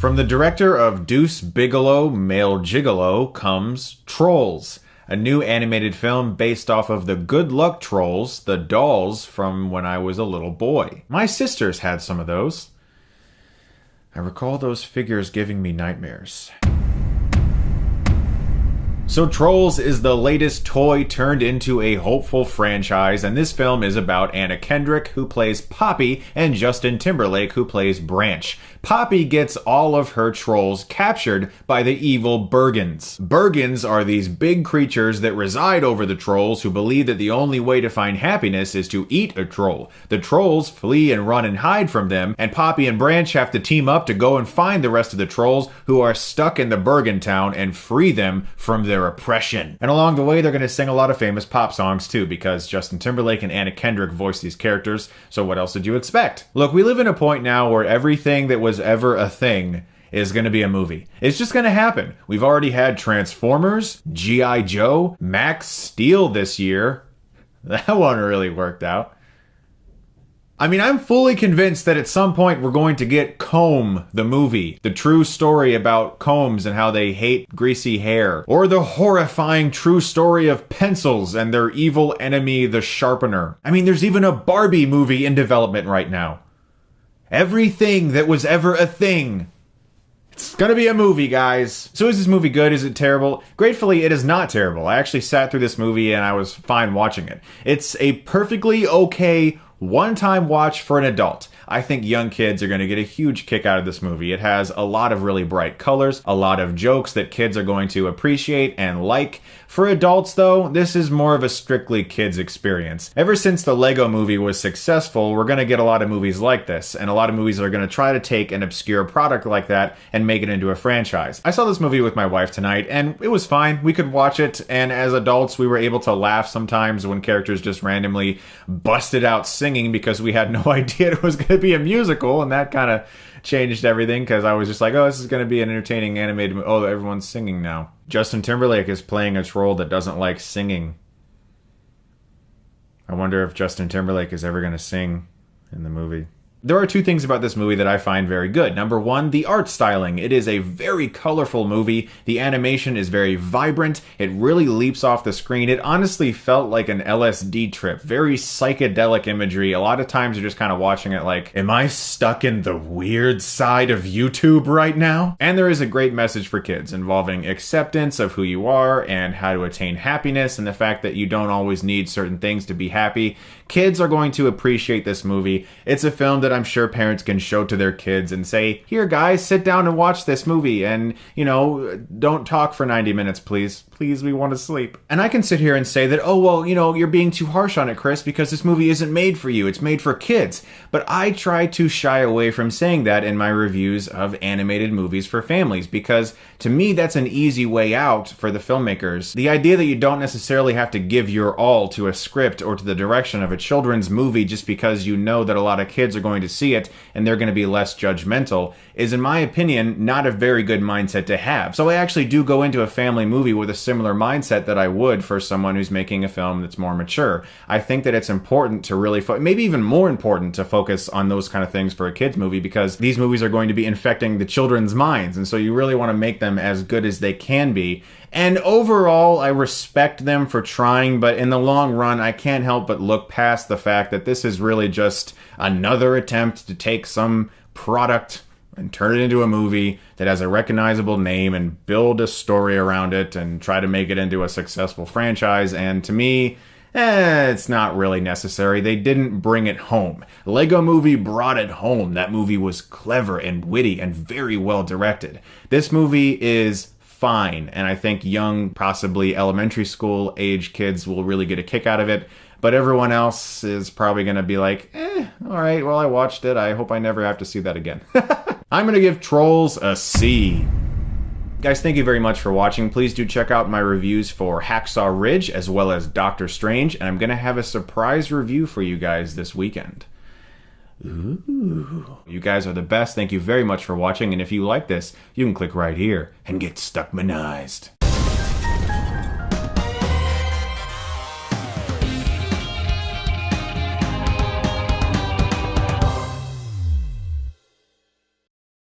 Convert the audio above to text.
From the director of Deuce Bigalow, Male Gigolo comes Trolls, a new animated film based off of the Good Luck Trolls, the dolls from when I was a little boy. My sisters had some of those. I recall those figures giving me nightmares. So Trolls is the latest toy turned into a hopeful franchise, and this film is about Anna Kendrick, who plays Poppy, and Justin Timberlake, who plays Branch. Poppy gets all of her trolls captured by the evil Bergens. Bergens are these big creatures that reside over the trolls who believe that the only way to find happiness is to eat a troll. The trolls flee and run and hide from them, and Poppy and Branch have to team up to go and find the rest of the trolls who are stuck in the Bergen town and free them from their oppression. And along the way, they're going to sing a lot of famous pop songs too, because Justin Timberlake and Anna Kendrick voice these characters, so what else did you expect? Look, we live in a point now where everything that was ever a thing is going to be a movie. It's just going to happen. We've already had Transformers, G.I. Joe, Max Steel this year. That one really worked out. I mean, I'm fully convinced that at some point we're going to get Comb, the movie. The true story about combs and how they hate greasy hair. Or the horrifying true story of pencils and their evil enemy, the sharpener. I mean, there's even a Barbie movie in development right now. Everything that was ever a thing. It's gonna be a movie, guys. So is this movie good? Is it terrible? Gratefully, it is not terrible. I actually sat through this movie and I was fine watching it. It's a perfectly okay one-time watch for an adult. I think young kids are going to get a huge kick out of this movie. It has a lot of really bright colors, a lot of jokes that kids are going to appreciate and like. For adults, though, this is more of a strictly kids experience. Ever since the Lego movie was successful, we're going to get a lot of movies like this, and a lot of movies are going to try to take an obscure product like that and make it into a franchise. I saw this movie with my wife tonight, and it was fine. We could watch it, and as adults, we were able to laugh sometimes when characters just randomly busted out singing because we had no idea it was going to be a musical, and that kind of changed everything because I was just like, oh, this is going to be an entertaining animated movie. Oh, everyone's singing now. Justin Timberlake is playing a troll that doesn't like singing. I wonder if Justin Timberlake is ever going to sing in the movie. There are two things about this movie that I find very good. Number one, the art styling. It is a very colorful movie. The animation is very vibrant. It really leaps off the screen. It honestly felt like an LSD trip. Very psychedelic imagery. A lot of times you're just kind of watching it like, am I stuck in the weird side of YouTube right now? And there is a great message for kids involving acceptance of who you are and how to attain happiness and the fact that you don't always need certain things to be happy. Kids are going to appreciate this movie. It's a film that I'm sure parents can show to their kids and say, here guys, sit down and watch this movie and, you know, don't talk for 90 minutes, please. Please, we want to sleep. And I can sit here and say that, oh, well, you know, you're being too harsh on it, Chris, because this movie isn't made for you. It's made for kids. But I try to shy away from saying that in my reviews of animated movies for families, because to me, that's an easy way out for the filmmakers. The idea that you don't necessarily have to give your all to a script or to the direction of a children's movie just because you know that a lot of kids are going to see it and they're going to be less judgmental is, in my opinion, not a very good mindset to have. So I actually do go into a family movie with a similar mindset that I would for someone who's making a film that's more mature. I think that it's important to really, maybe even more important to focus on those kind of things for a kid's movie, because these movies are going to be infecting the children's minds, and so you really want to make them as good as they can be. And overall, I respect them for trying, but in the long run, I can't help but look past the fact that this is really just another attempt to take some product and turn it into a movie that has a recognizable name and build a story around it and try to make it into a successful franchise. And to me, it's not really necessary. They didn't bring it home. Lego Movie brought it home. That movie was clever and witty and very well directed. This movie is fine, and I think young, possibly elementary school age kids will really get a kick out of it. But everyone else is probably going to be like, all right, well, I watched it. I hope I never have to see that again. I'm going to give Trolls a C. Guys, thank you very much for watching. Please do check out my reviews for Hacksaw Ridge as well as Doctor Strange, and I'm going to have a surprise review for you guys this weekend. Ooh. You guys are the best. Thank you very much for watching, and if you like this, you can click right here and get Stuckmanized.